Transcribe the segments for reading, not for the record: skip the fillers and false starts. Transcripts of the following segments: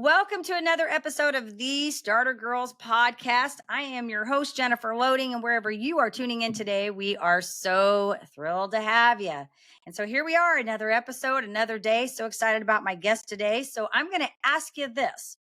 Welcome to another episode of the Starter Girlz Podcast. I am your host, Jennifer Loading, and wherever you are tuning in today, we are so thrilled to have you. And so here we are, another episode, another day. So excited about my guest today. So I'm going to ask you this.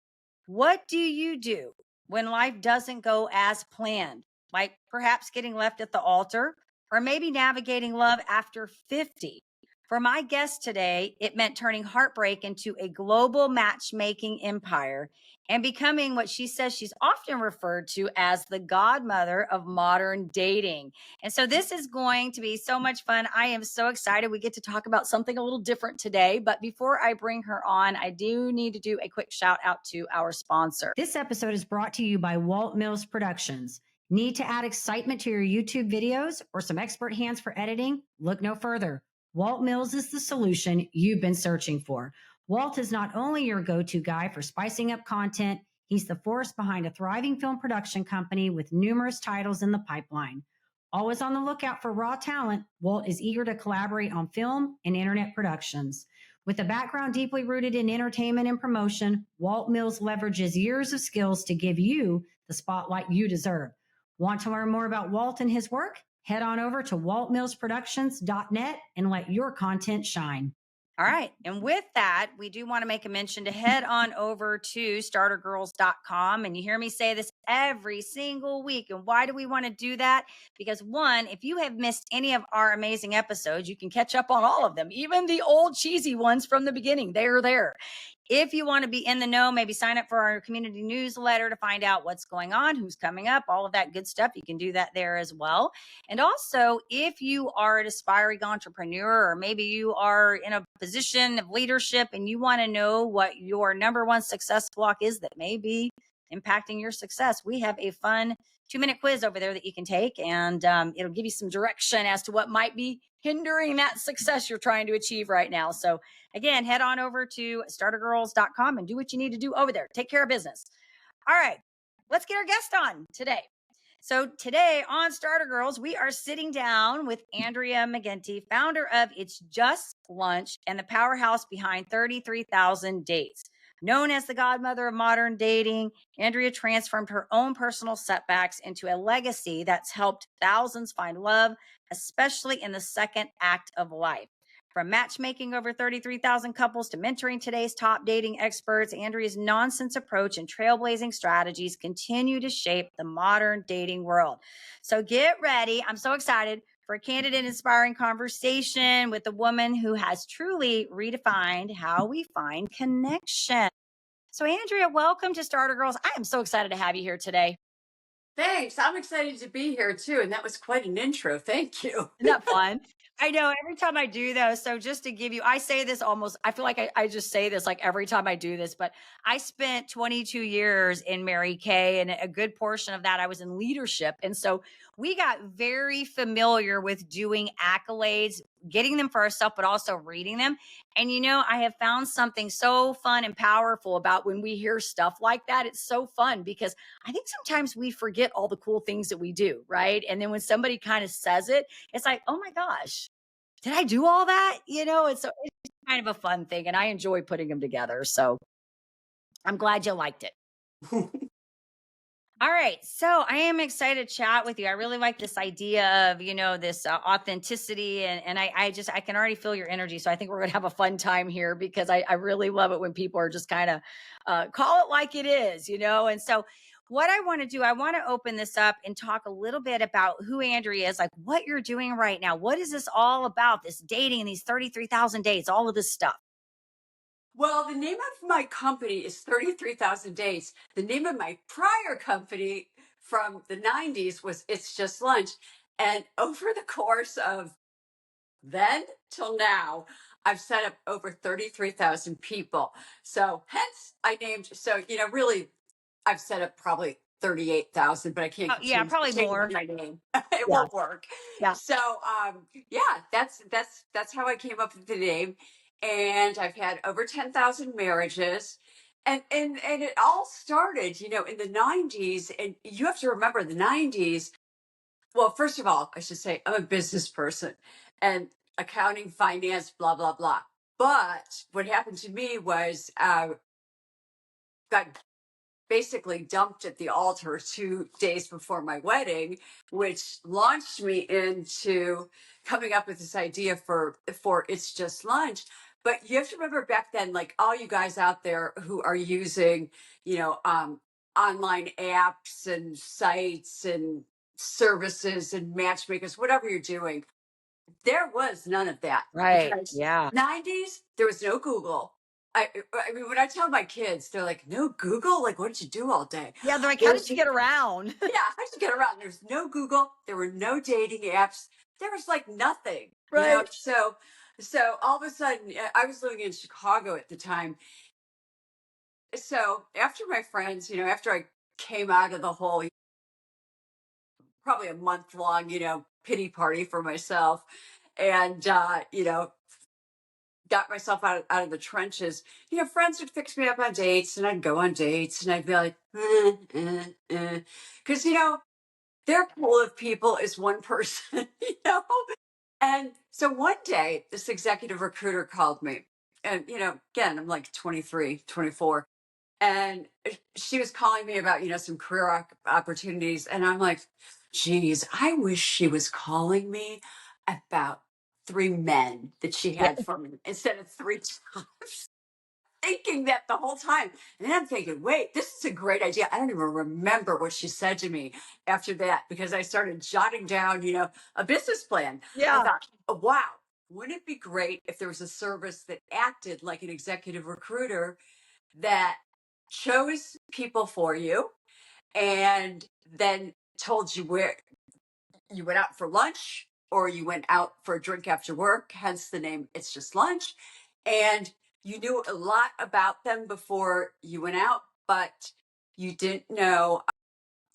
What do you do when life doesn't go as planned? Like perhaps getting left at the altar, or maybe navigating love after 50. For my guest today, it meant turning heartbreak into a global matchmaking empire and becoming what she says she's often referred to as the godmother of modern dating. And so this is going to be so much fun. I am so excited. We get to talk about something a little different today. But before I bring her on, I do need to do a quick shout out to our sponsor. This episode is brought to you by Walt Mills Productions. Need to add excitement to your YouTube videos or some expert hands for editing? Look no further. Walt Mills is the solution you've been searching for. Walt is not only your go-to guy for spicing up content, he's the force behind a thriving film production company with numerous titles in the pipeline. Always on the lookout for raw talent, Walt is eager to collaborate on film and internet productions. With a background deeply rooted in entertainment and promotion, Walt Mills leverages years of skills to give you the spotlight you deserve. Want to learn more about Walt and his work? Head on over to waltmillsproductions.net and let your content shine. All right. And with that, we do want to make a mention to head on over to startergirlz.com. And you hear me say this every single week. And why do we want to do that? Because one, if you have missed any of our amazing episodes, you can catch up on all of them, even the old cheesy ones from the beginning. They're there. If you want to be in the know, maybe sign up for our community newsletter to find out what's going on, who's coming up, all of that good stuff. You can do that there as well. And also, if you are an aspiring entrepreneur, or maybe you are in a position of leadership and you want to know what your number one success block is that may be impacting your success, we have a fun 2-minute quiz over there that you can take, and it'll give you some direction as to what might be hindering that success you're trying to achieve right now. So again, head on over to startergirlz.com and do what you need to do over there. Take care of business. All right, let's get our guest on today. So today on Starter Girlz, we are sitting down with Andrea McGinty, founder of It's Just Lunch and the powerhouse behind 33,000 Dates. Known as the godmother of modern dating, Andrea transformed her own personal setbacks into a legacy that's helped thousands find love, especially in the second act of life. From matchmaking over 33,000 couples to mentoring today's top dating experts, Andrea's nonsense approach and trailblazing strategies continue to shape the modern dating world. So get ready. I'm so excited for a candid and inspiring conversation with a woman who has truly redefined how we find connection. So Andrea, welcome to Starter Girlz. I am so excited to have you here today. Thanks. I'm excited to be here too. And that was quite an intro. Thank you. Isn't that fun? I know every time I do those. So just to give you, I say this almost, I feel like I just say this like every time I do this, but I spent 22 years in Mary Kay, and a good portion of that I was in leadership. And so we got very familiar with doing accolades, getting them for ourselves, but also reading them. And, you know, I have found something so fun and powerful about when we hear stuff like that. It's so fun because I think sometimes we forget all the cool things that we do, right? And then when somebody kind of says it, it's like, oh my gosh, did I do all that? You know, it's kind of a fun thing, and I enjoy putting them together. So I'm glad you liked it. All right. So I am excited to chat with you. I really like this idea of, you know, this authenticity. And I can already feel your energy. So I think we're going to have a fun time here because I really love it when people are just kind of call it like it is, you know. And so what I want to do, I want to open this up and talk a little bit about who Andrea is, like what you're doing right now. What is this all about? This dating, these 33,000 dates, all of this stuff. Well, the name of my company is 33,000 Dates. The name of my prior company from the 90s was It's Just Lunch. And over the course of then till now, I've set up over 33,000 people. So hence I named, so, you know, really, I've set up probably 38,000, but I can't Yeah, probably more. my name. It won't work. Yeah. So, yeah, that's how I came up with the name. And I've had over 10,000 marriages. And it all started, you know, in the 90s. And you have to remember the 90s. Well, first of all, I should say I'm a business person and accounting, finance, blah, blah, blah. But what happened to me was got basically dumped at the altar 2 days before my wedding, which launched me into coming up with this idea for It's Just Lunch. But you have to remember back then, like all you guys out there who are using, online apps and sites and services and matchmakers, whatever you're doing, there was none of that Right. because Yeah. 90s, there was no Google. I mean, when I tell my kids, they're like, no Google? Like, what did you do all day? Yeah. They're like, how did There's, you get around? yeah, how did you get around? There's no Google. There were no dating apps. There was like nothing, Right. So all of a sudden, I was living in Chicago at the time. So after my friends, after I came out of the whole, probably a month long, pity party for myself, and got myself out of the trenches, friends would fix me up on dates and I'd go on dates and I'd be like, because, their pool of people is one person, And so one day, this executive recruiter called me. And, again, I'm like 23, 24. And she was calling me about, some career opportunities. And I'm like, geez, I wish she was calling me about 3 men that she Yeah. had for me instead of 3 times. Thinking that the whole time. And then I'm thinking, wait, this is a great idea. I don't even remember what she said to me after that because I started jotting down, a business plan. I Yeah. thought, oh, wow, wouldn't it be great if there was a service that acted like an executive recruiter that chose people for you and then told you where you went out for lunch or you went out for a drink after work, hence the name It's Just Lunch. And you knew a lot about them before you went out, but you didn't know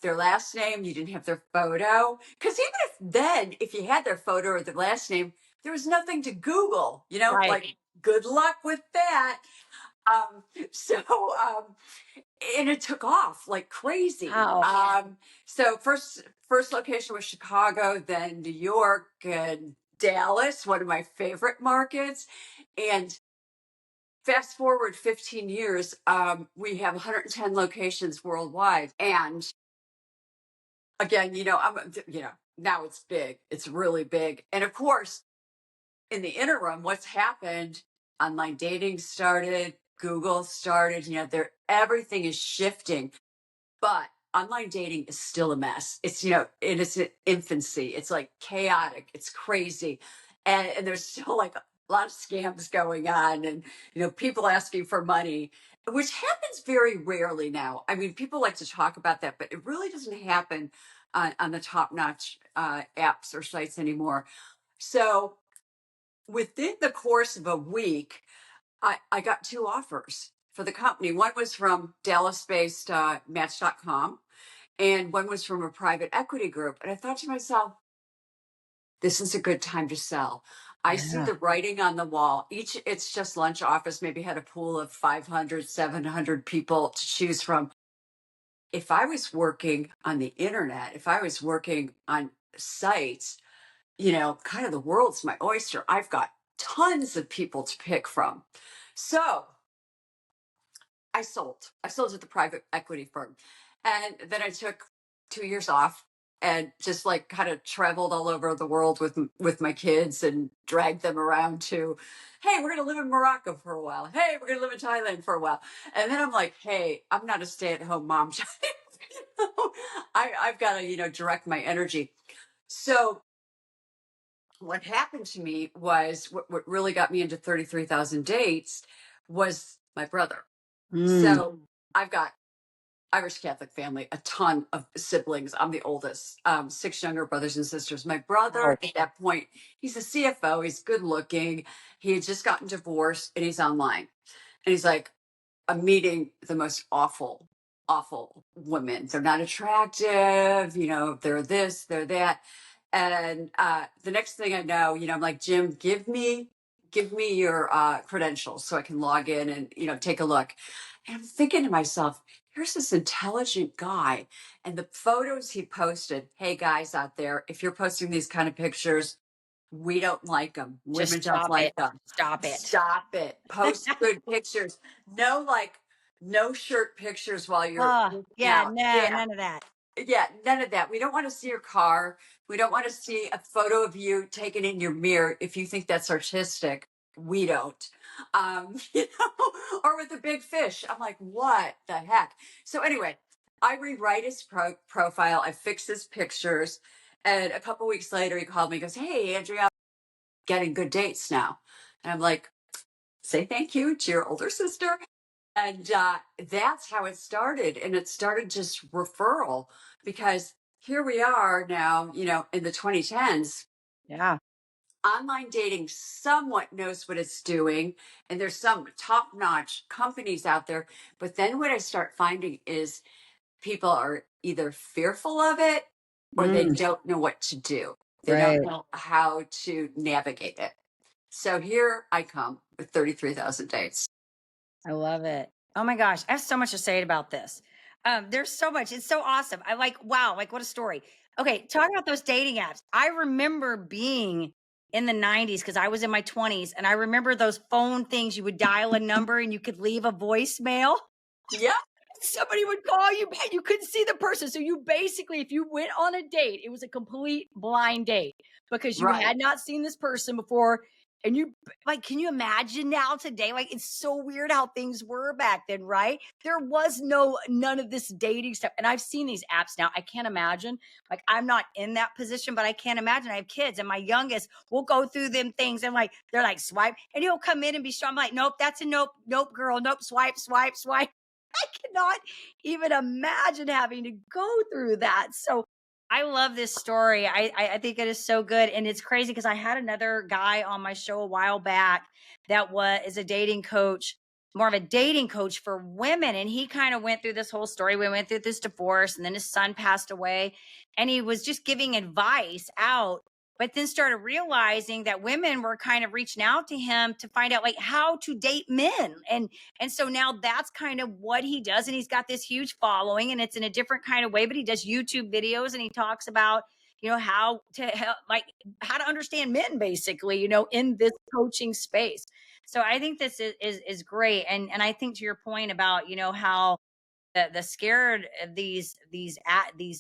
their last name, you didn't have their photo. Because if you had their photo or their last name, there was nothing to Google, Right. like good luck with that. Um, so, um, and it took off like crazy. Wow. So first location was Chicago, then New York and Dallas, one of my favorite markets. And fast forward 15 years, we have 110 locations worldwide. And again, now it's big. It's really big. And of course, in the interim, what's happened? Online dating started, Google started, everything is shifting. But online dating is still a mess. It's, in its infancy. It's like chaotic. It's crazy. And there's still like a lot of scams going on and, people asking for money, which happens very rarely now. I mean, people like to talk about that, but it really doesn't happen on the top notch apps or sites anymore. So within the course of a week, I got 2 offers for the company. One was from Dallas-based Match.com, and one was from a private equity group. And I thought to myself, this is a good time to sell. I see Yeah. the writing on the wall. Each It's Just Lunch office maybe had a pool of 500, 700 people to choose from. If I was working on the internet, if I was working on sites, kind of the world's my oyster. I've got tons of people to pick from. So I sold. I sold at the private equity firm. And then I took 2 years off and just like kind of traveled all over the world with my kids and dragged them around to, hey, we're going to live in Morocco for a while. Hey, we're going to live in Thailand for a while. And then I'm like, hey, I'm not a stay-at-home mom. I've got to, direct my energy. So what happened to me was what really got me into 33,000 dates was my brother. Mm. So I've got Irish Catholic family, a ton of siblings. I'm the oldest, 6 younger brothers and sisters. My brother, Wow. at that point, he's a CFO. He's good looking. He had just gotten divorced and he's online. And he's like, I'm meeting the most awful, awful women. They're not attractive. They're this, they're that. And the next thing I know, I'm like, Jim, give me your credentials so I can log in and, take a look. And I'm thinking to myself, here's this intelligent guy. And the photos he posted, hey, guys out there, if you're posting these kind of pictures, we don't like them. Just Women don't stop like it. them. Stop it. Stop it. Post good pictures. No, like no shirt pictures while you're Oh, working yeah, out. no, Yeah. none of that. Yeah, none of that. We don't want to see your car. We don't want to see a photo of you taken in your mirror. If you think that's artistic, we don't. Or with a big fish. I'm like, what the heck? So anyway, I rewrite his profile. I fix his pictures. And a couple weeks later, he called me and goes, hey, Andrea, I'm getting good dates now. And I'm like, say thank you to your older sister. And that's how it started. And it started just referral because here we are now, in the 2010s. Yeah. Online dating somewhat knows what it's doing. And there's some top notch companies out there. But then what I start finding is people are either fearful of it or they Mm, don't know what to do. They right. don't know how to navigate it. So here I come with 33,000 dates. I love it. Oh my gosh, I have so much to say about this. There's so much. It's so awesome. I like, wow, like what a story. Okay, talk about those dating apps. I remember being in the 90s because I was in my 20s, and I remember those phone things. You would dial a number and you could leave a voicemail. Yeah. Somebody would call you back. You couldn't see the person. So you basically, if you went on a date, it was a complete blind date because you Right. had not seen this person before. And you like, can you imagine now today? Like, it's so weird how things were back then, right? There was none of this dating stuff. And I've seen these apps now. I can't imagine. Like, I'm not in that position, but I can't imagine. I have kids, and my youngest will go through them things. And like, they're like, swipe, and he'll come in and be strong. I'm like, nope, that's a nope, nope, girl, nope, swipe, swipe, swipe. I cannot even imagine having to go through that. So I love this story. I think it is so good. And it's crazy because I had another guy on my show a while back that is a dating coach, more of a dating coach for women. And he kind of went through this whole story. We went through this divorce, and then his son passed away. And he was just giving advice out, but then started realizing that women were kind of reaching out to him to find out like how to date men. And so now that's kind of what he does. And he's got this huge following, and it's in a different kind of way, but he does YouTube videos and he talks about, how to help, like how to understand men basically, in this coaching space. So I think this is great. And I think to your point about, how the scared these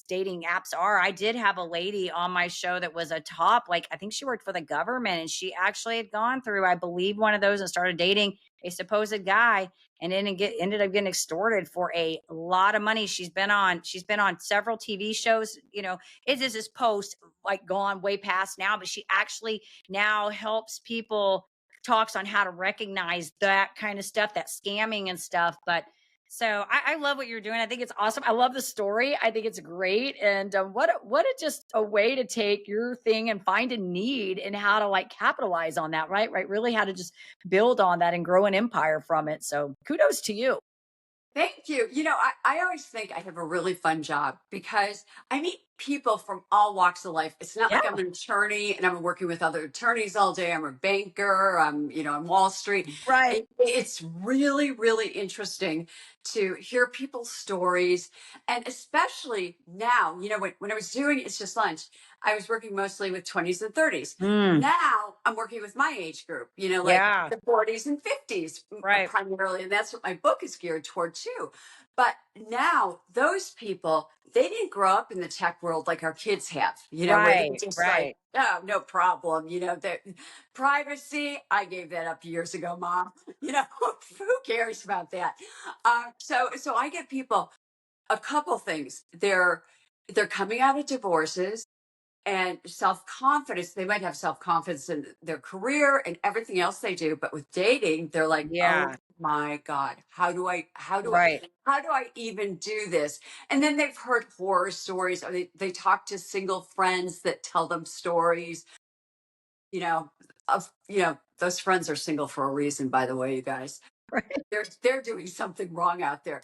dating apps are. I did have a lady on my show that was a top, like I think she worked for the government, and she actually had gone through, I believe, one of those and started dating a supposed guy, and then ended up getting extorted for a lot of money. She's been on several TV shows. It is this post like gone way past now, but she actually now helps people, talks on how to recognize that kind of stuff, that scamming and stuff. But so I love what you're doing. I think it's awesome. I love the story. I think it's great. And just a way to take your thing and find a need and how to like capitalize on that, right? Right. Really how to just build on that and grow an empire from it. So kudos to you. Thank you. I always think I have a really fun job because I meet people from all walks of life. It's not Yeah. like I'm an attorney and I'm working with other attorneys all day. I'm a banker. I'm, on Wall Street. Right. It's really, really interesting to hear people's stories. And especially now, when I was doing It's Just Lunch, I was working mostly with 20s and 30s. Mm, Now I'm working with my age group, like yeah. the 40s and 50s Right. primarily. And that's what my book is geared toward too. But now those people, they didn't grow up in the tech world like our kids have, where they're Right. just like, Right. oh, no problem. That privacy, I gave that up years ago, Mom. Who cares about that? So I get people a couple things. They're coming out of divorces and self-confidence. They might have self-confidence in their career and everything else they do, but with dating they're like, oh Yeah. my god, Right. how do I even do this? And then they've heard horror stories, or they talk to single friends that tell them stories, of those friends are single for a reason, by the way, you guys. Right. They're doing something wrong out there.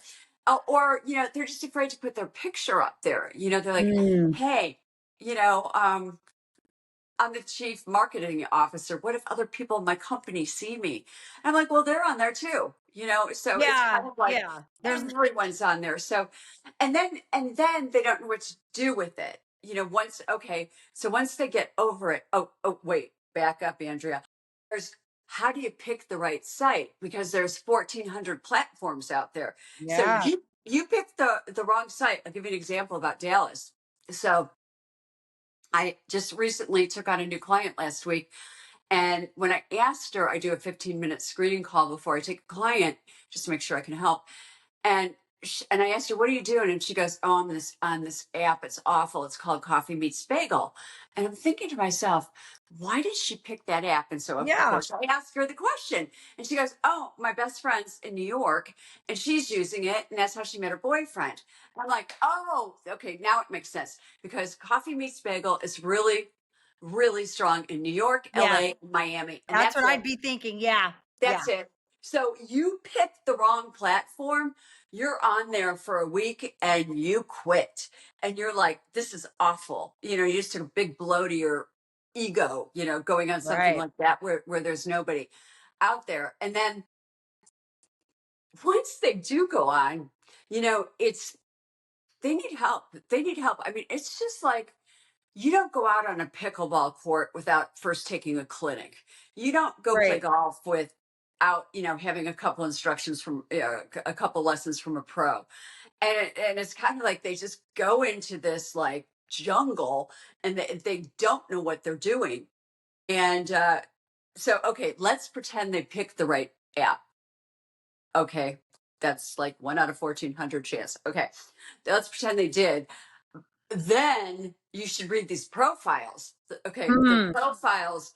Or they're just afraid to put their picture up there. They're like, Mm, hey, you know um I'm the chief marketing officer. What if other people in my company see me? I'm like, well, they're on there too, so it's yeah. kind of like Yeah. everyone's on there. So, and then they don't know what to do with it. Once, okay, so once they get over it, oh, wait, back up, Andrea. There's how do you pick the right site? Because there's 1,400 platforms out there. So Yeah. you picked the wrong site. I'll give you an example about Dallas. So I just recently took on a new client last week. And when I asked her, I do a 15-minute screening call before I take a client just to make sure I can help. And and I asked her, "What are you doing?" And she goes, "Oh, I'm on this app. It's awful. It's called Coffee Meets Bagel." And I'm thinking to myself, why did she pick that app? And so of Yeah. course I asked her the question, and she goes, "Oh, my best friend's in New York, and she's using it, and that's how she met her boyfriend." And I'm like, "Oh, okay, now it makes sense because Coffee Meets Bagel is really, really strong in New York, Yeah. LA, Miami, and That's that's what it. I'd be thinking. Yeah. Yeah. That's it." So you picked the wrong platform. You're on there for a week and you quit. And you're like, this is awful. You just took a big blow to your ego, going on something Right. like that where there's nobody out there. And then once they do go on, it's they need help. They need help. I mean, it's just like you don't go out on a pickleball court without first taking a clinic. You don't go play Right. golf without, having a couple instructions from a couple lessons from a pro. And it's kind of like they just go into this like jungle and they don't know what they're doing. And so, okay, let's pretend they picked the right app. Okay, that's like 1 out of 1,400 chance. Okay, let's pretend they did. Then you should read these profiles. Okay, the Mm. profiles.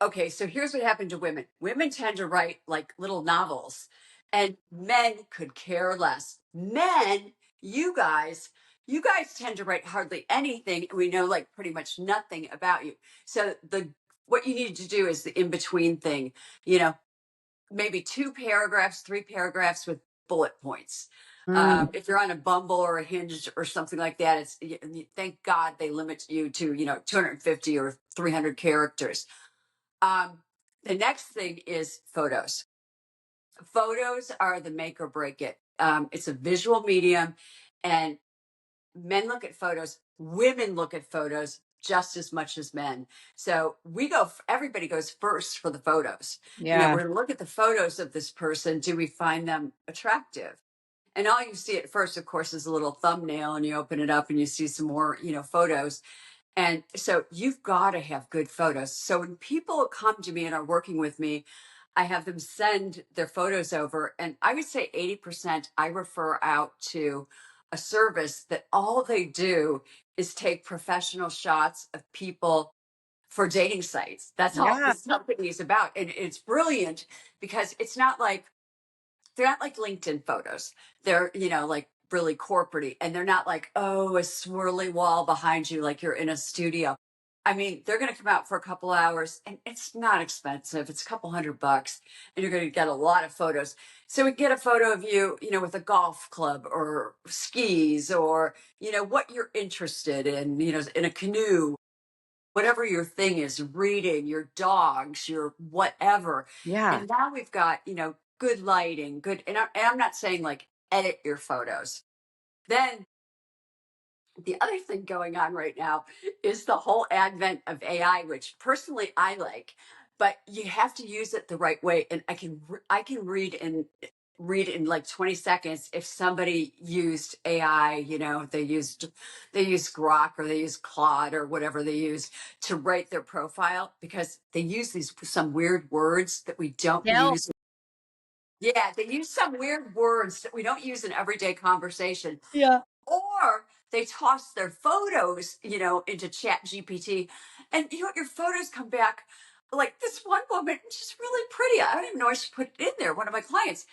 Okay, so here's what happened to women. Women tend to write like little novels, and men could care less. Men, you guys tend to write hardly anything, and we know like pretty much nothing about you. So the what you need to do is the in between thing. You know, maybe 2 paragraphs, 3 paragraphs with bullet points. Mm. If you're on a Bumble or a Hinge or something like that, thank God they limit you to 250 or 300 characters. The next thing is photos. Photos are the make or break it. It's a visual medium, and men look at photos, women look at photos just as much as men. So everybody goes first for the photos. Yeah. We're going to look at the photos of this person. Do we find them attractive? And all you see at first, of course, is a little thumbnail, and you open it up and you see some more, photos. And so you've got to have good photos. So when people come to me and are working with me, I have them send their photos over. And I would say 80% I refer out to a service that all they do is take professional shots of people for dating sites. That's all Yeah. this company is about. And it's brilliant because they're not like LinkedIn photos. They're, like really corporate, and they're not like, oh, a swirly wall behind you like you're in a studio. I mean, they're going to come out for a couple hours and it's not expensive. It's a couple $100 and you're going to get a lot of photos. So we get a photo of you, with a golf club or skis or, what you're interested in, in a canoe, whatever your thing is, reading, your dogs, your whatever. Yeah. And now we've got, good lighting, and I'm not saying like edit your photos. Then the other thing going on right now is the whole advent of AI, which personally I like, but you have to use it the right way. And I can read in like 20 seconds if somebody used AI, they use Grok or they use Claude or whatever they use to write their profile, because they use these some weird words that we don't Tell. use. Yeah, they use some weird words that we don't use in everyday conversation, Yeah. or they toss their photos, into Chat GPT, and your photos come back like this one woman, she's really pretty. I don't even know why she put it in there. One of my clients,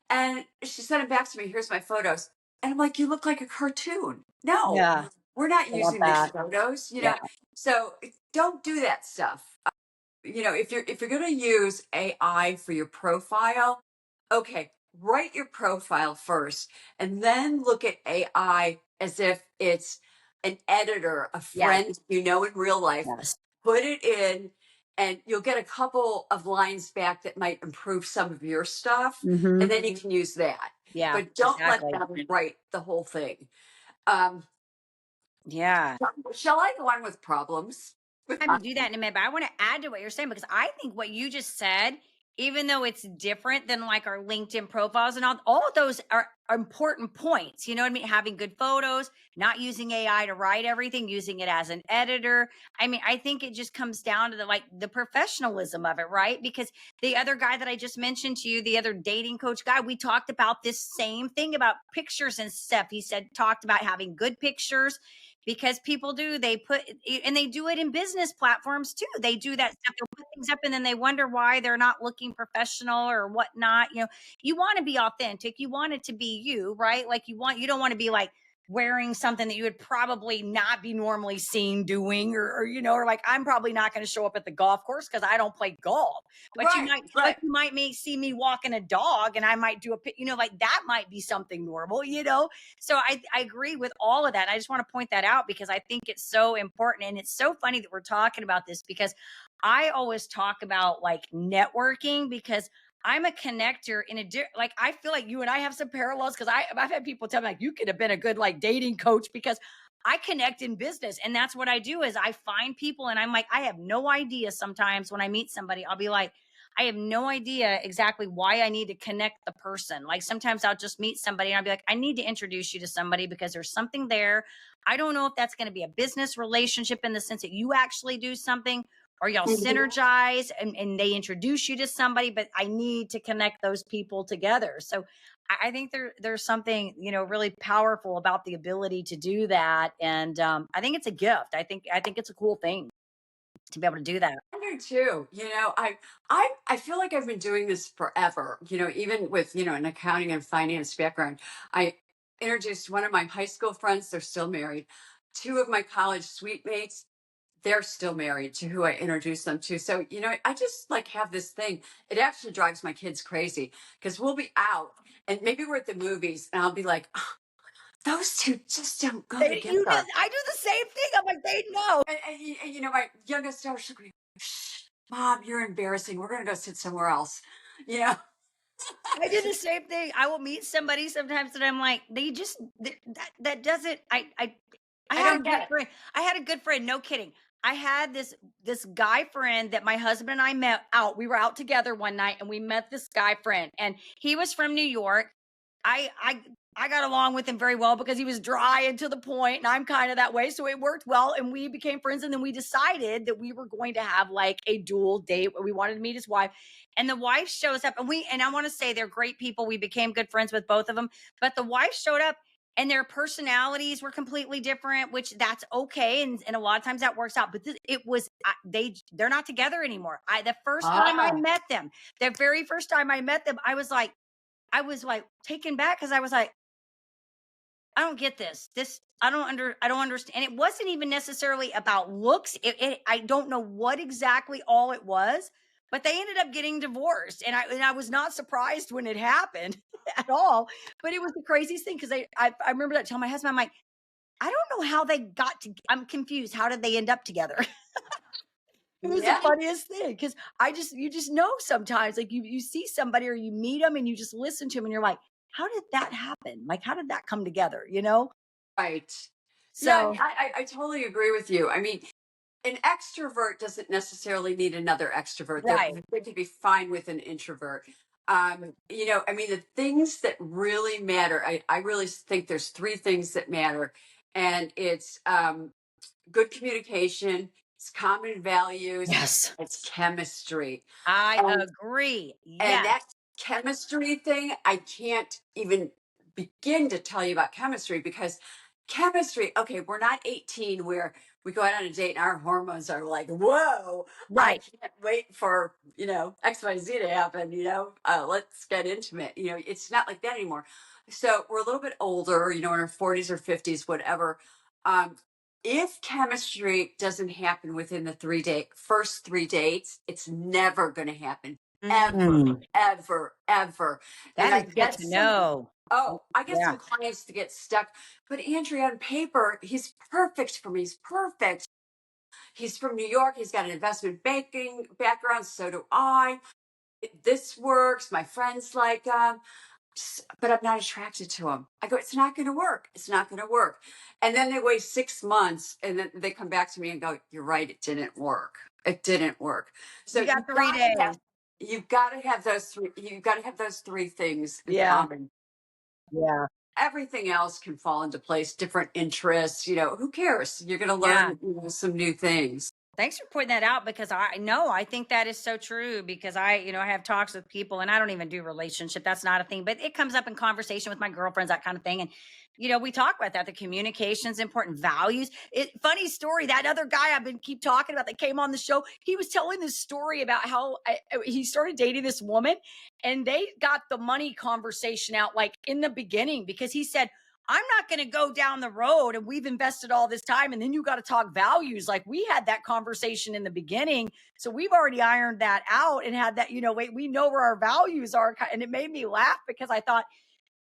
and she sent it back to me. Here's my photos, and I'm like, you look like a cartoon. No, Yeah. we're not I love using these that. photos. Yeah. So don't do that stuff. If you're going to use AI for your profile, okay, write your profile first and then look at AI as if it's an editor, a Yes. friend in real life. Yes. Put it in and you'll get a couple of lines back that might improve some of your stuff, Mm-hmm. and then you can use that. Yeah. But don't let Exactly. them write the whole thing. Um, Yeah. shall I go on with problems? Time to do that in a minute, but I want to add to what you're saying because I think what you just said, even though it's different than like our LinkedIn profiles and all of those are important points. You know what I mean? Having good photos, not using AI to write everything, using it as an editor. I mean, I think it just comes down to the professionalism of it, right? Because the other guy that I just mentioned to you, the other dating coach guy, we talked about this same thing about pictures and stuff. He said talked about having good pictures because people do they put and they do it in business platforms too. They do that stuff. They'll put things up and then they wonder why they're not looking professional or whatnot. You know, you want to be authentic, you want it to be you, right? Like you don't want to be like wearing something that you would probably not be normally seen doing, or you know, or like I'm probably not going to show up at the golf course because I don't play golf, but Right, but right. you might see me walking a dog and I might do you know, like that might be something normal, you know. So I agree with all of that. I just want to point that out because I think it's so important. And it's so funny that we're talking about this because I always talk about like networking because I'm a connector in like I feel like you and I have some parallels because I've had people tell me like you could have been a good like dating coach because I connect in business and that's what I do is I find people and I'm like I have no idea sometimes when I meet somebody I'll be like I have no idea exactly why I need to connect the person. Like sometimes I'll just meet somebody and I'll be like, I need to introduce you to somebody because there's something there. I don't know if that's going to be a business relationship in the sense that you actually do something or y'all Mhm. synergize and they introduce you to somebody, but I need to connect those people together. So I think there's something, you know, really powerful about the ability to do that. And I think it's a gift. I think it's a cool thing to be able to do that. I do too. I feel like I've been doing this forever. Even with an accounting and finance background. I introduced one of my high school friends. They're still married. Two of my college suite mates. They're still married to who I introduced them to. So I just like have this thing. It actually drives my kids crazy because we'll be out and maybe we're at the movies and I'll be like, "Oh, those two just don't go You know, together." I do the same thing. I'm like, they know. And my youngest daughter, she'll be, "Shh, Mom, you're embarrassing. We're going to go sit somewhere else." You know? I do the same thing. I will meet somebody sometimes that I'm like, that doesn't. I I had a don't good get it. friend. I had a good friend. No kidding. I had this guy friend that my husband and I met out. We were out together one night and we met this guy friend, and he was from New York. I I I got along with him very well because he was dry and to the point, and I'm kind of that way. So it worked well, and we became friends. And then we decided that we were going to have like a dual date where we wanted to meet his wife. And the wife shows up, and I want to say they're great people. We became good friends with both of them. But the wife showed up and their personalities were completely different, which that's okay. And a lot of times that works out. But it was they're not together anymore. The first time I Ah, met them, the very first time I met them, I was like taken back because I was like, I don't get this. I don't understand. And it wasn't even necessarily about looks. I don't know what exactly all it was, but they ended up getting divorced. And I was not surprised when it happened at all. But it was the craziest thing because I remember that telling my husband, I'm like, I don't know how they I'm confused. How did they end up together? It was the yeah. funniest thing because you just know sometimes, like you see somebody or you meet them and you just listen to them and you're like, how did that happen? Like, how did that come together? You know? Right. Yeah, So, I totally agree with you. I mean, an extrovert doesn't necessarily need another extrovert. right. They could be fine with an introvert. I mean, the things that really matter, I really think there's three things that matter, and it's good communication, it's common values, Yes. it's chemistry. I agree. And Yes. that chemistry thing, I can't even begin to tell you about chemistry because chemistry, okay, we're not 18 where we go out on a date and our hormones are like, whoa, I Right. can't wait for, XYZ to happen, let's get intimate. It's not like that anymore. So we're a little bit older, in our 40s or 50s, whatever. Um, if chemistry doesn't happen within the first 3 dates, it's never going to happen ever, Mm, ever, ever. And that is good to know. I get Yeah. some clients to get stuck. But Andrea, on paper, he's perfect for me. He's perfect. He's from New York. He's got an investment banking background. So do I. This works. My friends like him. But I'm not attracted to him. I go, it's not going to work. It's not going to work. And then they wait 6 months and then they come back to me and go, you're right. It didn't work. It didn't work. So You got 3 days. you've got to have those three things in Yeah. common. Yeah. Everything else can fall into place, different interests, who cares? You're going to Yeah. learn some new things. Thanks for pointing that out, because I think that is so true, because I have talks with people, and I don't even do relationship. That's not a thing, but it comes up in conversation with my girlfriends, that kind of thing. And, we talk about that. The communication's important, values. Funny story. That other guy I've been keep talking about that came on the show, he was telling this story about how he started dating this woman, and they got the money conversation out like in the beginning, because he said, I'm not going to go down the road and we've invested all this time and then you got to talk values. Like, we had that conversation in the beginning. So we've already ironed that out and had that, we know where our values are. And it made me laugh, because I thought,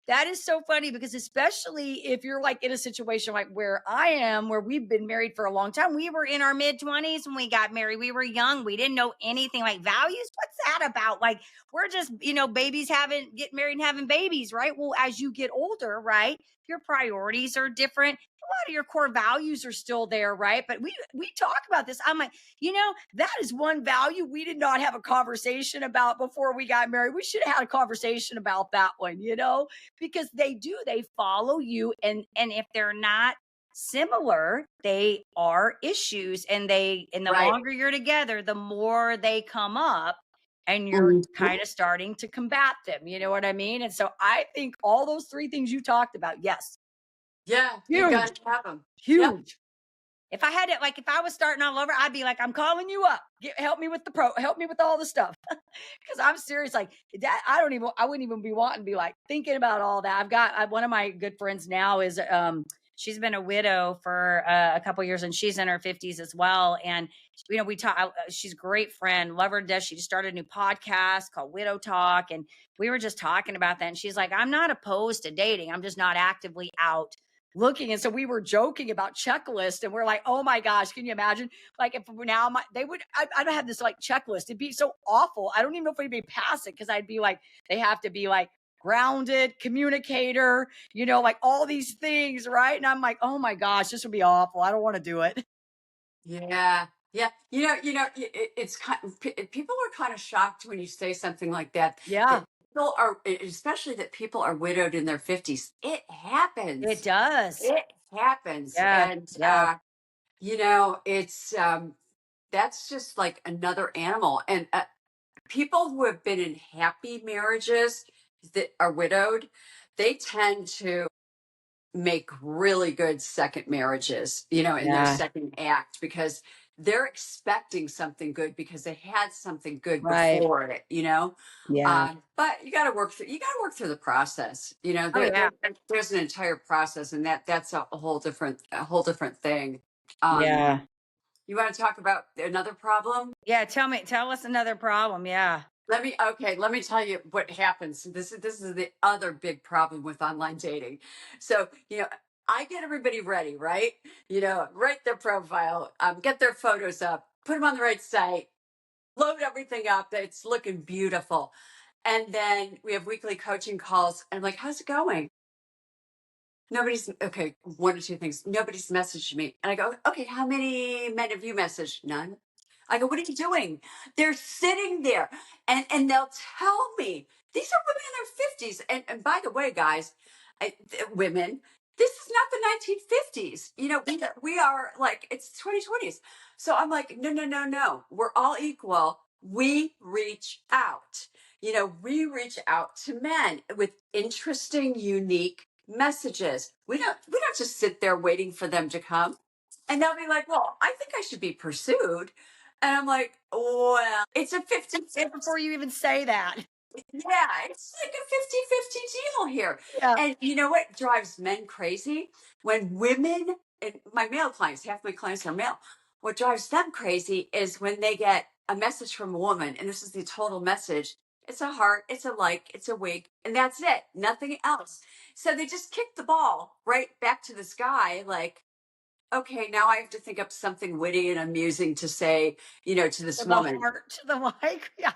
that is so funny, because especially if you're like in a situation like where I am, where we've been married for a long time. We were in our mid-20s when we got married. We were young. We didn't know anything like values. What's that about? Like, we're just, babies getting married and having babies, right? Well, as you get older, right, your priorities are different. A lot of your core values are still there, right? But we talk about this. I'm like, that is one value we did not have a conversation about before we got married. We should have had a conversation about that one, because they follow you, and if they're not similar, they are issues, and the Right. longer you're together, the more they come up, and you're kind of starting to combat them. You know what I mean? And so I think all those three things you talked about, yes. Yeah, you got to have them. Huge. Yep. If I had it, like, if I was starting all over, I'd be like, I'm calling you up. Help me with help me with all the stuff. Because I'm serious. Like that, I wouldn't even be wanting to be like thinking about all that. I've got one of my good friends now is, she's been a widow for a couple of years, and she's in her 50s as well. And, we talk, she's a great friend, love her to death. She just started a new podcast called Widow Talk. And we were just talking about that. And she's like, I'm not opposed to dating. I'm just not actively out looking. And so we were joking about checklist, and we're like, oh my gosh, can you imagine? Like, if now I don't have this like checklist. It'd be so awful. I don't even know if we'd be past it, because I'd be like, they have to be like grounded, communicator, like all these things, right? And I'm like, oh my gosh, this would be awful. I don't want to do it. Yeah. Yeah. It's people are kind of shocked when you say something like that. Yeah. People are, especially that people are widowed in their 50s. It happens. It does. It happens. Yeah. And, Yeah. it's, that's just like another animal. And people who have been in happy marriages that are widowed, they tend to make really good second marriages, in their Yeah. second act, because they're expecting something good because they had something good Right. before it, Yeah. but you got to work through the process. Oh, yeah. There's an entire process, and that's a whole different thing. Yeah. You want to talk about another problem? Yeah. Tell us another problem. Yeah. Let me tell you what happens. This is the other big problem with online dating. So, I get everybody ready, right? Write their profile, get their photos up, put them on the right site, load everything up. It's looking beautiful. And then we have weekly coaching calls, and I'm like, how's it going? Okay, one or two things. Nobody's messaged me. And I go, okay, how many men have you messaged? None. I go, what are you doing? They're sitting there, and they'll tell me. These are women in their 50s. And by the way, guys, women, this is not the 1950s. We are like, it's 2020s. So I'm like, no. We're all equal. We reach out. We reach out to men with interesting, unique messages. We don't just sit there waiting for them to come. And they'll be like, well, I think I should be pursued. And I'm like, well, it's a 50-50. Before you even say that. Yeah, it's like a 50-50 deal here. Yeah. And you know what drives men crazy? When women, and my male clients, half my clients are male, what drives them crazy is when they get a message from a woman, and this is the total message. It's a heart, it's a like, it's a wink, and that's it. Nothing else. So they just kick the ball right back to the sky, like, okay, now I have to think up something witty and amusing to say, to this woman. The heart to the like. Yeah.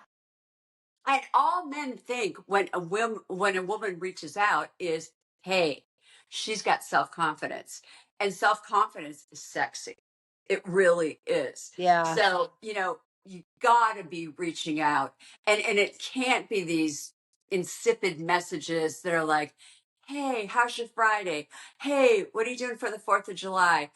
And all men think when a woman reaches out is, hey, she's got self-confidence. And self-confidence is sexy. It really is. Yeah. So, you gotta be reaching out. And it can't be these insipid messages that are like, hey, how's your Friday? Hey, what are you doing for the 4th of July?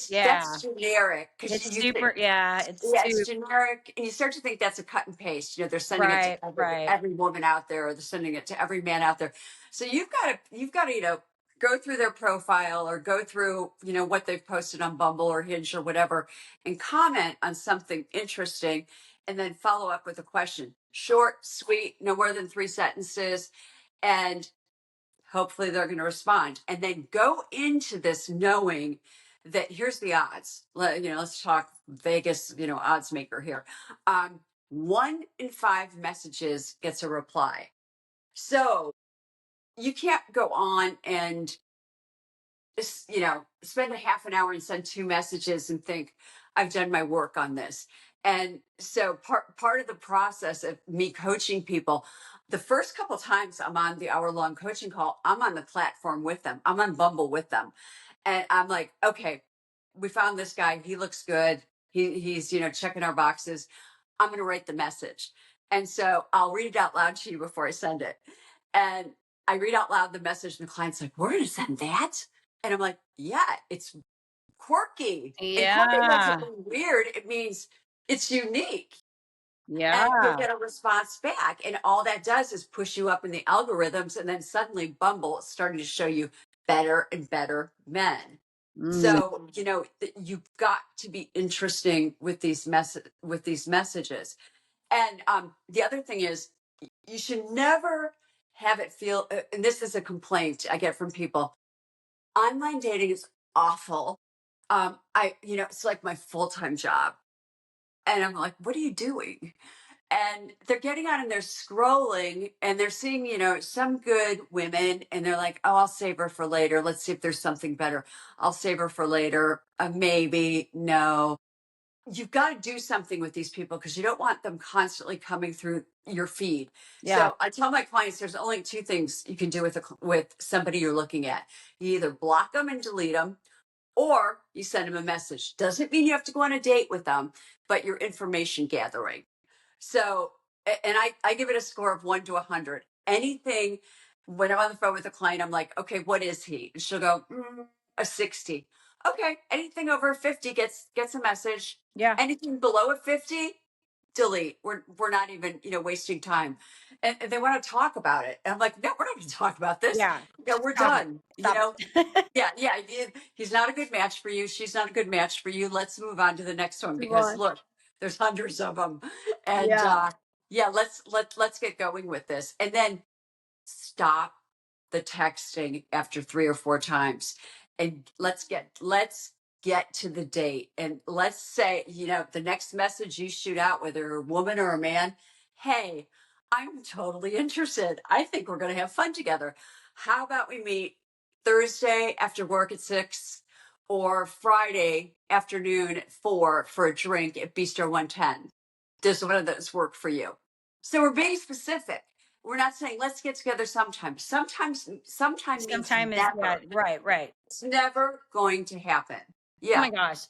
Yeah. That's generic because It's you think, super. Yeah. It's yeah, it's too. generic, and you start to think that's a cut and paste. They're sending it to Right. Right. every woman out there, or they're sending it to every man out there. So you've got to go through their profile, or go through what they've posted on Bumble or Hinge or whatever, and comment on something interesting, and then follow up with a question, short, sweet, no more than 3 sentences, and hopefully they're going to respond. And then go into this knowing that here's the odds. Let's talk Vegas, odds maker here. 1 in 5 messages gets a reply. So you can't go on and spend a half an hour and send 2 messages and think I've done my work on this. And so part of the process of me coaching people, the first couple times I'm on the hour-long coaching call, I'm on the platform with them. I'm on Bumble with them. And I'm like, okay, we found this guy. He looks good. He's checking our boxes. I'm going to write the message. And so I'll read it out loud to you before I send it. And I read out loud the message, and the client's like, we're going to send that? And I'm like, yeah, it's quirky. And quirky doesn't Yeah. mean weird. It means it's unique. And you'll Yeah. get a response back. And all that does is push you up in the algorithms. And then suddenly Bumble is starting to show you better and better men. Mm. So, you've got to be interesting with these messages. And the other thing is, you should never have it feel, and this is a complaint I get from people, online dating is awful. It's like my full-time job. And I'm like, what are you doing? And they're getting on and they're scrolling and they're seeing, some good women, and they're like, oh, I'll save her for later. Let's see if there's something better. I'll save her for later. Maybe, no. You've got to do something with these people because you don't want them constantly coming through your feed. Yeah. So I tell my clients there's only 2 things you can do with somebody you're looking at. You either block them and delete them, or you send them a message. Doesn't mean you have to go on a date with them, but you're information gathering. So, and I give it a score of 1 to 100. Anything, when I'm on the phone with a client, I'm like, okay, what is he? And she'll go, a 60. Okay, anything over a 50 gets a message. Yeah. Anything below a 50, delete. We're not even wasting time. And they want to talk about it. And I'm like, no, we're not going to talk about this. Yeah. We're Stop it. done. Stop it. Yeah. He's not a good match for you. She's not a good match for you. Let's move on to the next one, Move because on. look, there's hundreds of them. And Yeah. yeah, let's get going with this. And then stop the texting after 3 or 4 times, and let's get to the date. And let's say, the next message you shoot out, whether you're a woman or a man, hey, I'm totally interested. I think we're going to have fun together. How about we meet Thursday after work at 6, or Friday afternoon at 4 for a drink at Bistro 110? Does one of those work for you? So we're being specific. We're not saying let's get together sometime. Sometime means Sometime is, yeah, never. right, right. It's never going to happen. Oh Yeah. my gosh.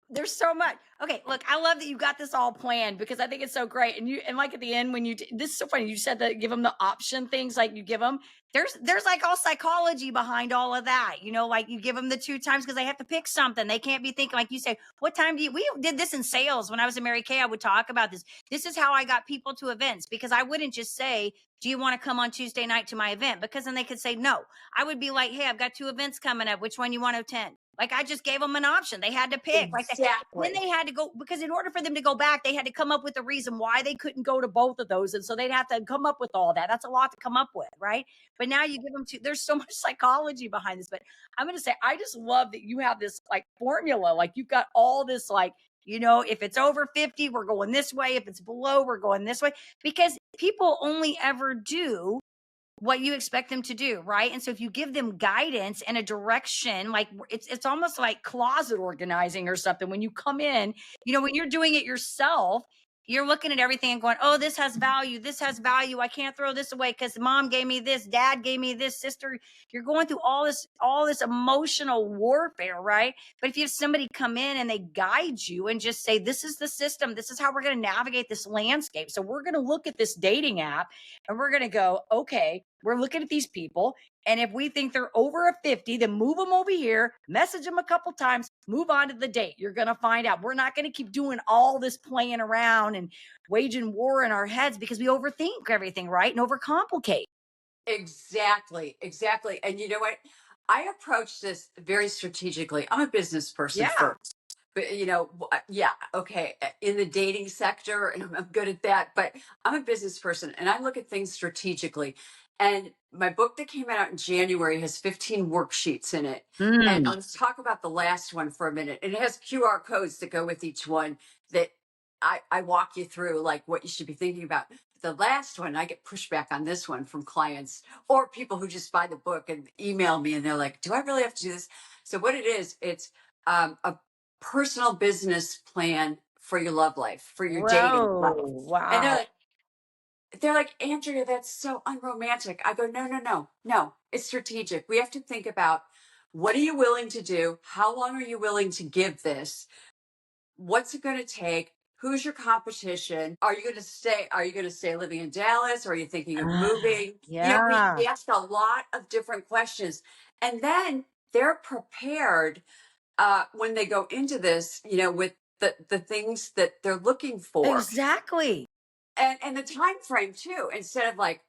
There's so much. Okay, look, I love that you got this all planned, because I think it's so great. And like at the end when this is so funny. You said that give them the option things, like you give them. There's like all psychology behind all of that. Like you give them the 2 times because they have to pick something. They can't be thinking, like you say, what time we did this in sales when I was in Mary Kay. I would talk about this. This is how I got people to events, because I wouldn't just say, do you want to come on Tuesday night to my event? Because then they could say no. I would be like, hey, I've got 2 events coming up. Which one you want to attend? Like I just gave them an option. They had to pick. Then Exactly. they had to go, because in order for them to go back, they had to come up with a reason why they couldn't go to both of those. And so they'd have to come up with all that. That's a lot to come up with, right? But now you give them there's so much psychology behind this. But I'm going to say, I just love that you have this like formula. Like you've got all this, like, if it's over 50, we're going this way. If it's below, we're going this way. Because people only ever do what you expect them to do, right? And so if you give them guidance and a direction, like it's almost like closet organizing or something. When you come in, when you're doing it yourself, you're looking at everything and going, oh, this has value. This has value. I can't throw this away because mom gave me this, dad gave me this, sister. You're going through all this emotional warfare, right? But if you have somebody come in and they guide you and just say, this is the system, this is how we're going to navigate this landscape. So we're going to look at this dating app and we're going to go, okay, we're looking at these people. And if we think they're over a 50, then move them over here, message them a couple times, move on to the date. You're going to find out. We're not going to keep doing all this playing around and waging war in our heads because we overthink everything, right? And overcomplicate. Exactly. Exactly. And you know what? I approach this very strategically. I'm a business person Yeah. first. But yeah, okay, in the dating sector, and I'm good at that. But I'm a business person, and I look at things strategically. And my book that came out in January has 15 worksheets in it. And Mm. let's talk about the last one for a minute. It has QR codes that go with each one that I walk you through, like what you should be thinking about. The last one, I get pushback on this one from clients or people who just buy the book and email me, and they're like, "Do I really have to do this?" So what it is, it's a personal business plan for your love life, for your dating life. Whoa. And Wow. they're like, Andrea, that's so unromantic. I go, no, no, no, no. It's strategic. We have to think about, what are you willing to do? How long are you willing to give this? What's it going to take? Who's your competition? Are you going to stay? Are you going to stay living in Dallas? Or are you thinking of moving? Yeah. We asked a lot of different questions, and then they're prepared when they go into this, with the things that they're looking for, Exactly. and the time frame too. Instead of like,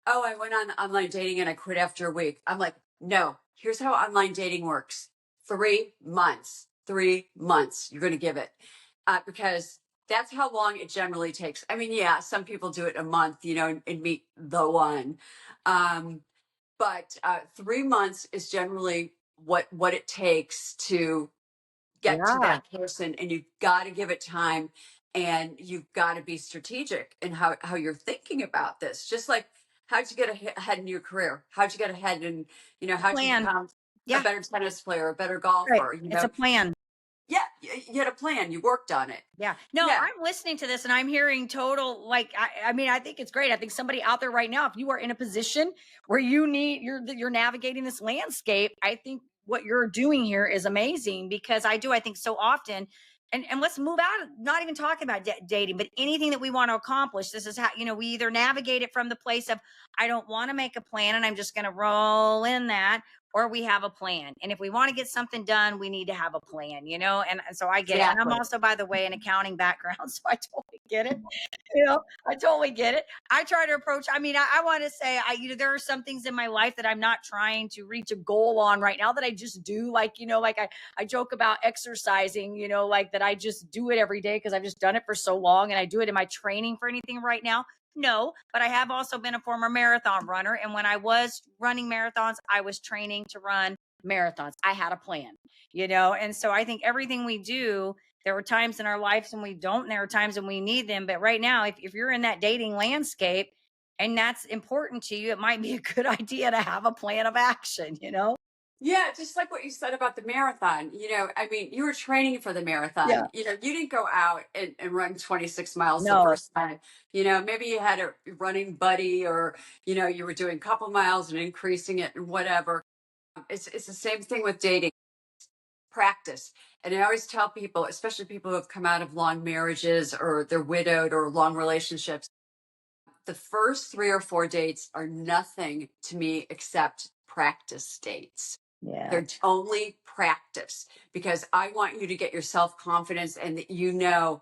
oh, I went on online dating and I quit after a week. I'm like, no, here's how online dating works. 3 months. 3 months. You're going to give it, because that's how long it generally takes. I mean, yeah, some people do it a month, and meet the one. But 3 months is generally what it takes to get to Yeah. that person, and you've got to give it time, and you've got to be strategic in how you're thinking about this. Just like, how'd you get ahead in your career? How'd you get ahead in, how'd you Plan. become a Yeah. better tennis player, a better Right. golfer? It's a plan. Yeah, you had a plan, you worked on it. Yeah. No, Yeah. I'm listening to this and I'm hearing total, like, I mean, I think it's great. I think somebody out there right now, if you are in a position where you're navigating this landscape, I think what you're doing here is amazing, because I think so often, and let's move out, not even talking about dating, but anything that we want to accomplish. This is how, we either navigate it from the place of, I don't want to make a plan and I'm just going to roll in that, or we have a plan. And if we want to get something done, we need to have a plan, and so I get it. And I'm Exactly. also, by the way, an accounting background, so I totally get it. I totally get it. I try to approach, I mean, I want to say, there are some things in my life that I'm not trying to reach a goal on right now, that I just do. Like, like I joke about exercising, like that I just do it every day because I've just done it for so long, and I do it in my training for anything right now. No, but I have also been a former marathon runner. And when I was running marathons, I was training to run marathons. I had a plan, and so I think everything we do, there were times in our lives when we don't, and there are times when we need them. But right now, if you're in that dating landscape and that's important to you, it might be a good idea to have a plan of action. Yeah, just like what you said about the marathon. I mean, you were training for the Yeah. marathon. You didn't go out and run 26 miles the No. first time. Maybe you had a running buddy, or, you were doing a couple miles and increasing it and whatever. It's the same thing with dating. Practice. And I always tell people, especially people who have come out of long marriages or they're widowed or long relationships, the first 3 or 4 dates are nothing to me except practice dates. Yeah. They're only practice, because I want you to get your self confidence, and that,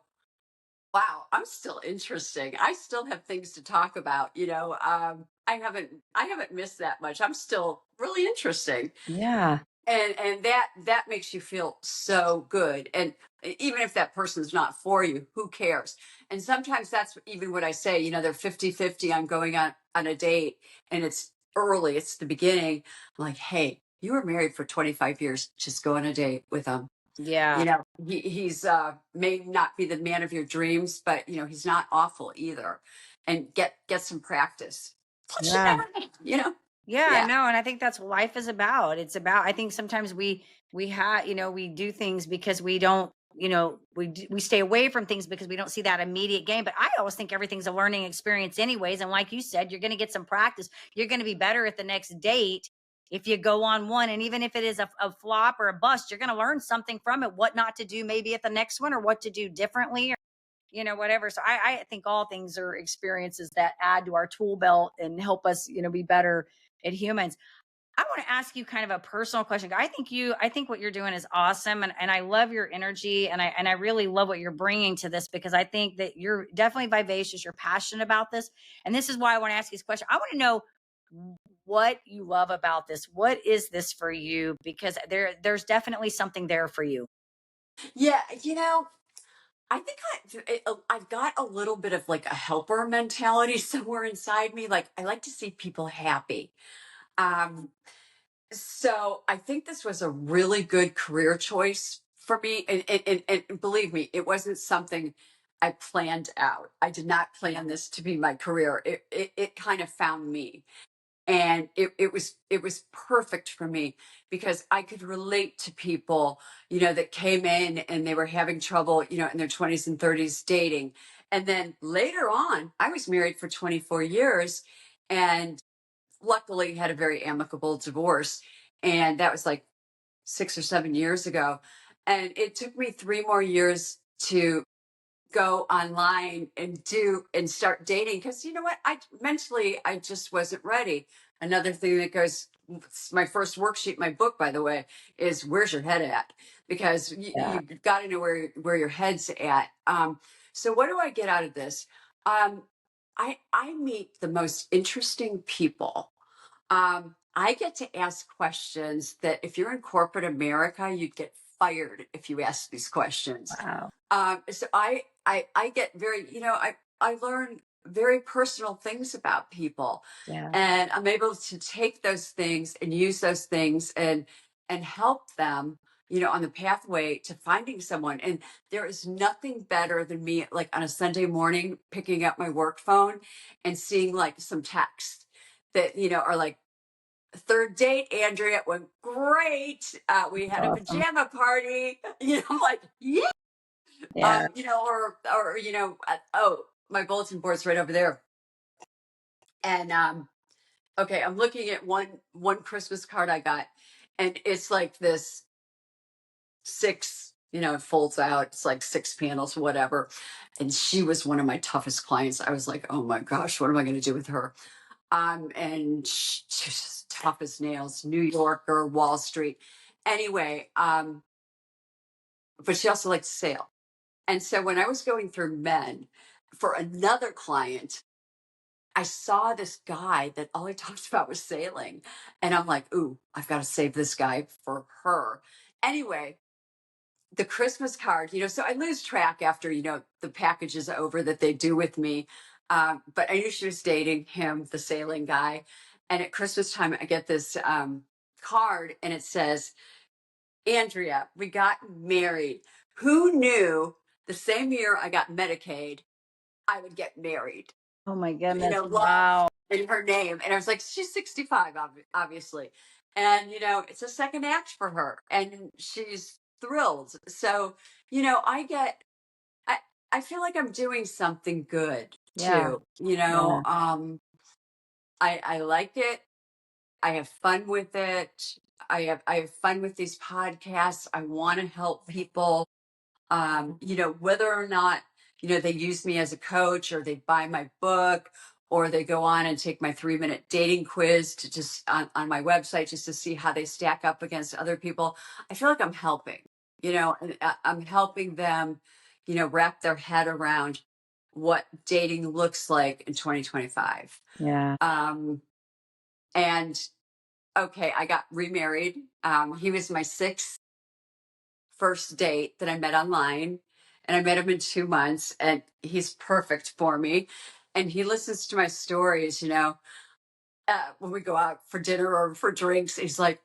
wow, I'm still interesting. I still have things to talk about. I haven't missed that much. I'm still really interesting. Yeah. And that makes you feel so good. And even if that person's not for you, who cares? And sometimes that's even what I say. They're 50-50. I'm going on a date, and it's early, it's the beginning. I'm like, hey, you were married for 25 years, just go on a date with him. Yeah. He's may not be the man of your dreams, but he's not awful either. And get some practice. Plus, you Yeah. never know. Yeah, Yeah. no, and I think that's what life is about. It's about, I think sometimes we have, we do things because we don't, we stay away from things because we don't see that immediate gain. But I always think everything's a learning experience anyways. And like you said, you're going to get some practice. You're going to be better at the next date if you go on one. And even if it is a flop or a bust, you're going to learn something from it, what not to do maybe at the next one, or what to do differently, or whatever. So I think all things are experiences that add to our tool belt and help us, be better at humans. I want to ask you kind of a personal question. I think what you're doing is awesome. And I love your energy. And I really love what you're bringing to this, because I think that you're definitely vivacious. You're passionate about this. And this is why I want to ask you this question. I want to know what you love about this. What is this for you? Because there's definitely something there for you. Yeah, I think I've got a little bit of like a helper mentality somewhere inside me. Like, I like to see people happy. Um, so I think this was a really good career choice for me. And believe me, it wasn't something I planned out. I did not plan this to be my career. It kind of found me. And it was perfect for me because I could relate to people, that came in and they were having trouble, in their 20s and 30s dating. And then later on, I was married for 24 years and luckily had a very amicable divorce. And that was like 6 or 7 years ago. And it took me 3 more years to go online and start dating, because you know what, I just wasn't ready. Another thing that goes, my first worksheet, my book, by the way, is where's your head at, because Yeah. you've got to know where your head's at. So what do I get out of this? I meet the most interesting people. I get to ask questions that if you're in corporate America, you'd get fired if you ask these questions. Wow. So I get very, I learn very personal things about people, Yeah. and I'm able to take those things and use those things and help them, on the pathway to finding someone. And there is nothing better than me, like on a Sunday morning, picking up my work phone and seeing like some texts that, are like, third date, Andrea, it went great. We had a Awesome. pajama party. I'm like, yeah. Yeah. Oh, my bulletin board's right over there. And okay, I'm looking at one Christmas card I got, and it's like this six, it folds out. It's like 6 panels, whatever. And she was one of my toughest clients. I was like, oh my gosh, what am I going to do with her? And she's just tough as nails, New Yorker, Wall Street. Anyway, but she also liked to sail. And so when I was going through men for another client, I saw this guy that all he talked about was sailing. And I'm like, ooh, I've got to save this guy for her. Anyway, the Christmas card, so I lose track after, the package is over that they do with me. But I knew she was dating him, the sailing guy. And at Christmas time, I get this card and it says, Andrea, we got married. Who knew the same year I got Medicaid, I would get married? Oh my goodness. Love Wow. in her name. And I was like, she's 65, obviously. And, it's a second act for her. And she's thrilled. So, I, I feel like I'm doing something good Yeah. too. Yeah. I like it. I have fun with it. I have fun with these podcasts. I want to help people. Whether or not, they use me as a coach, or they buy my book, or they go on and take my 3-minute dating quiz to just on my website, just to see how they stack up against other people. I feel like I'm helping, and I'm helping them, wrap their head around what dating looks like in 2025. Yeah. And okay, I got remarried. He was my sixth first date that I met online, and I met him in 2 months, and he's perfect for me. And he listens to my stories, when we go out for dinner or for drinks. He's like,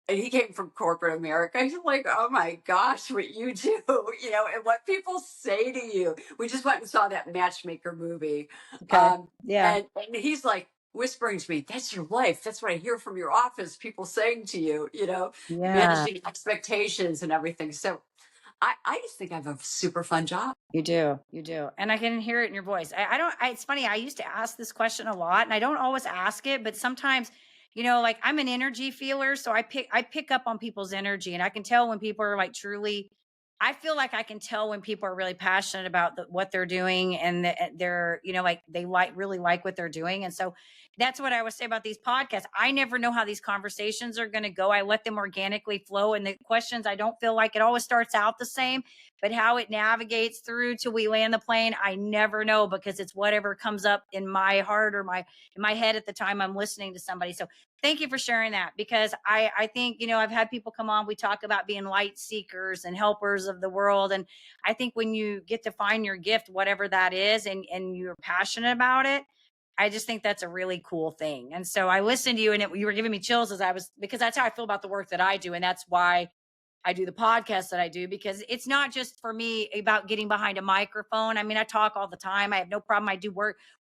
and he came from corporate America. He's like, oh my gosh, what you do, and what people say to you. We just went and saw that Matchmaker movie. Okay. Yeah. And he's like whispering to me, that's your life. That's what I hear from your office, people saying to you, Yeah. managing expectations and everything. So I just think I have a super fun job. You do. You do. And I can hear it in your voice. I don't, it's funny. I used to ask this question a lot and I don't always ask it, but sometimes, like I'm an energy feeler. So I pick up on people's energy and I can tell when people are like truly, I feel like I can tell when people are really passionate about what they're doing and they're, like they really like what they're doing. And so that's what I would say about these podcasts. I never know how these conversations are going to go. I let them organically flow. And the questions, I don't feel like it always starts out the same, but how it navigates through till we land the plane, I never know because it's whatever comes up in my heart or in my head at the time I'm listening to somebody. So thank you for sharing that because I think, I've had people come on, we talk about being light seekers and helpers of the world. And I think when you get to find your gift, whatever that is, and you're passionate about it, I just think that's a really cool thing. And so I listened to you and you were giving me chills because that's how I feel about the work that I do. And that's why I do the podcast that I do, because it's not just for me about getting behind a microphone. I mean, I talk all the time. I have no problem. I do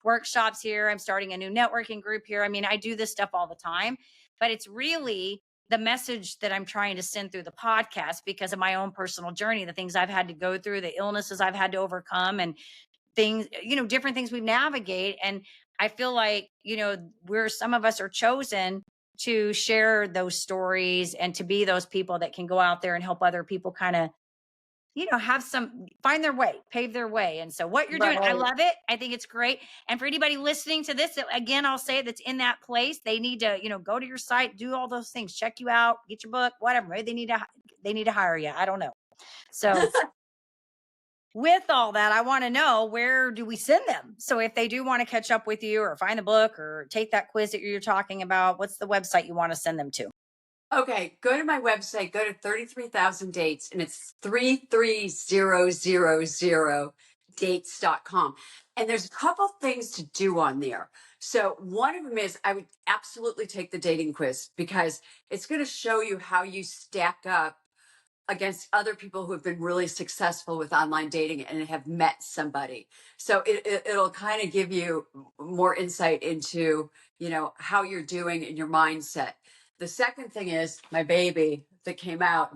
workshops here. I'm starting a new networking group here. I mean, I do this stuff all the time, but it's really the message that I'm trying to send through the podcast because of my own personal journey, the things I've had to go through, the illnesses I've had to overcome, and things, different things we navigate. And I feel like, where some of us are chosen to share those stories and to be those people that can go out there and help other people kind of, find their way, pave their way. And so what you're doing, I Right. love it. I think it's great. And for anybody listening to this, again, I'll say that's in that place, they need to, go to your site, do all those things, check you out, get your book, whatever. Maybe they need to hire you. I don't know. So with all that, I want to know, where do we send them? So if they do want to catch up with you or find the book or take that quiz that you're talking about, what's the website you want to send them to? Okay, go to my website, go to 33,000 dates, and it's 33000dates.com. And there's a couple things to do on there. So one of them is I would absolutely take the dating quiz because it's going to show you how you stack up against other people who have been really successful with online dating and have met somebody. So it'll kind of give you more insight into, how you're doing in your mindset. The second thing is my baby that came out,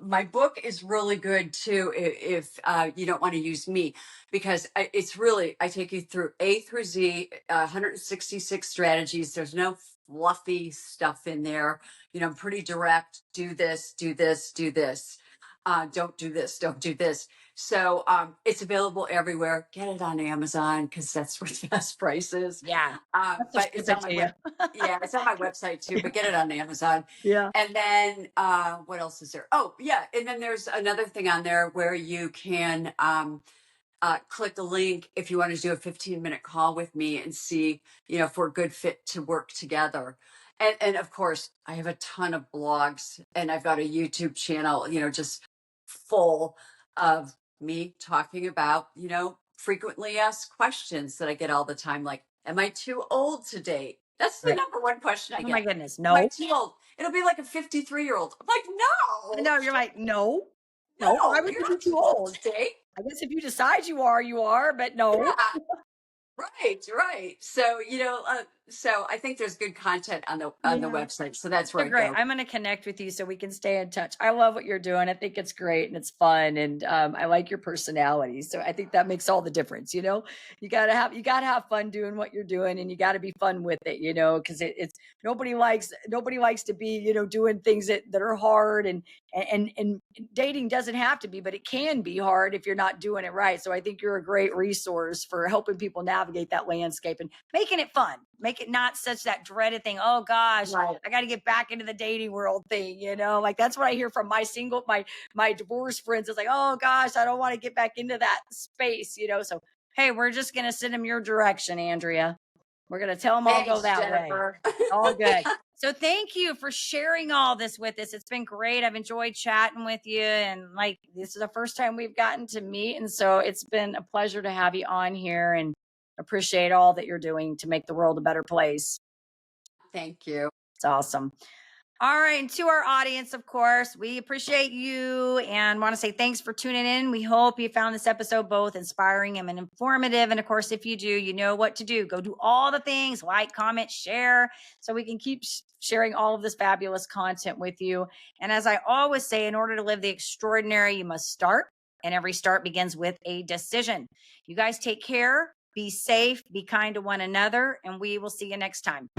my book is really good too if you don't want to use me because it's really, I take you through A through Z, 166 strategies. There's no fluffy stuff in there. I'm pretty direct. Do this, do this, do this. Don't do this, don't do this. So it's available everywhere. Get it on Amazon because that's where the best price is. Yeah. But it's on my yeah, it's on my website too. But get it on Amazon. Yeah. And then what else is there? Oh, yeah. And then there's another thing on there where you can click a link if you want to do a 15-minute call with me and see, if we're a good fit to work together. And of course, I have a ton of blogs and I've got a YouTube channel, just full of me talking about, frequently asked questions that I get all the time. Like, am I too old to date? That's the Right. number one question I Oh get. my goodness. Am I No. too old? It'll be like a 53-year-old. I'm like, no, No, you're like, no. Why no, would you're you be not too too old old? to date. I guess if you decide you are, but no. Yeah. Right. So, so I think there's good content on the Yeah. website. So that's where You're I great. go. I'm going to connect with you so we can stay in touch. I love what you're doing. I think it's great and it's fun. And I like your personality. So I think that makes all the difference. You gotta have fun doing what you're doing and you gotta be fun with it, because it's nobody likes to be, doing things that are hard and dating doesn't have to be, but it can be hard if you're not doing it right. So I think you're a great resource for helping people navigate that landscape and making it fun. Make it not such that dreaded thing. Oh gosh, Right. I got to get back into the dating world thing, like that's what I hear from my divorced friends. It's like, oh gosh, I don't want to get back into that space, So, hey, we're just going to send them your direction, Andrea. We're going to tell them all go Thanks, that way. Jennifer. All good. So thank you for sharing all this with us. It's been great. I've enjoyed chatting with you. And this is the first time we've gotten to meet. And so it's been a pleasure to have you on here and appreciate all that you're doing to make the world a better place. Thank you. It's awesome. All right. And to our audience, of course, we appreciate you and want to say thanks for tuning in. We hope you found this episode both inspiring and informative. And of course, if you do, you know what to do. Go do all the things, like, comment, share, so we can keep sharing all of this fabulous content with you. And as I always say, in order to live the extraordinary, you must start. And every start begins with a decision. You guys take care, be safe, be kind to one another, and we will see you next time.